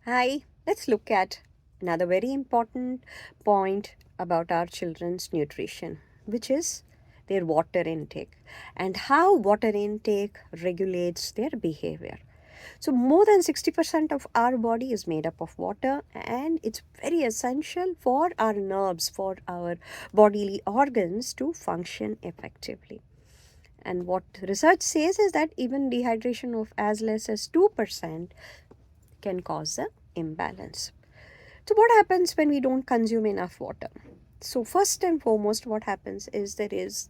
Hi, let's look at another very important point about our children's nutrition, which is their water intake and how water intake regulates their behavior. So, more than 60% of our body is made up of water, and it's very essential for our nerves, for our bodily organs to function effectively. And what research says is that even dehydration of as less as 2% can cause an imbalance. So, what happens when we don't consume enough water? So, first and foremost, what happens is there is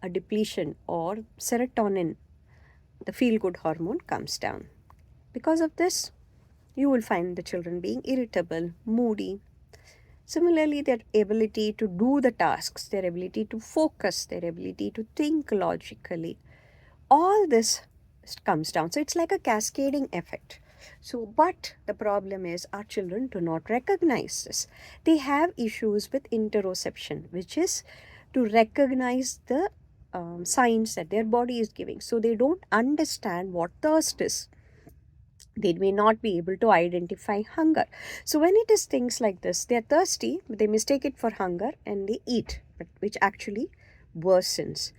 a depletion or serotonin, the feel good hormone, comes down. Because of this, you will find the children being irritable, moody. Similarly, their ability to do the tasks, their ability to focus, their ability to think logically, all this comes down. So it's like a cascading effect. So, but the problem is our children do not recognize this. They have issues with interoception, which is to recognize the signs that their body is giving. So they don't understand what thirst is. They may not be able to identify hunger. So when it is things like this, they are thirsty, but they mistake it for hunger and they eat, but which actually worsens.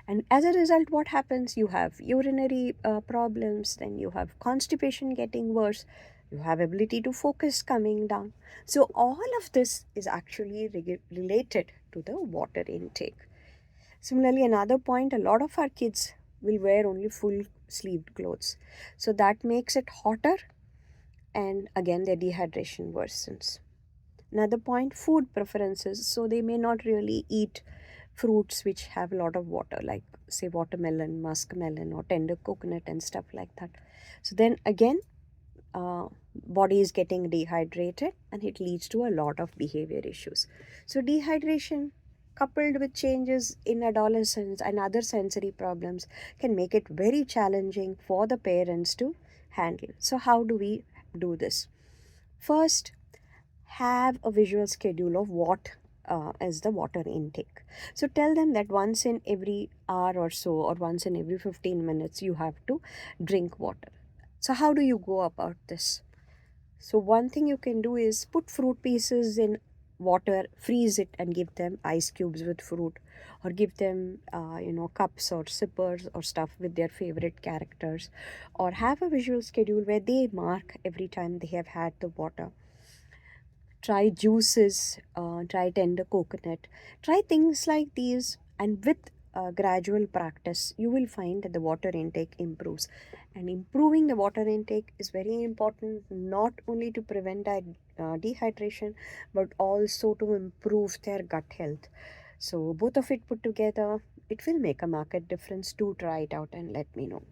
And as a result, what happens? You have urinary problems, then you have constipation getting worse, you have ability to focus coming down. So all of this is actually related to the water intake. Similarly, another point, a lot of our kids will wear only full sleeved clothes. So that makes it hotter, and again, their dehydration worsens. Another point, food preferences. So they may not really eat fruits which have a lot of water, like say watermelon, muskmelon, or tender coconut and stuff like that. So then again, body is getting dehydrated and it leads to a lot of behavior issues. So dehydration coupled with changes in adolescence and other sensory problems can make it very challenging for the parents to handle. So how do we do this? First, have a visual schedule of what is the water intake. So tell them that once in every hour or so, or once in every 15 minutes, you have to drink water. So, how do you go about this? So, one thing you can do is put fruit pieces in water, freeze it, and give them ice cubes with fruit, or give them, cups or sippers or stuff with their favorite characters, or have a visual schedule where they mark every time they have had the water. Try juices, try tender coconut, try things like these, and with gradual practice, you will find that the water intake improves. And improving the water intake is very important, not only to prevent dehydration, but also to improve their gut health. So, both of it put together, it will make a market difference. Do try it out and let me know.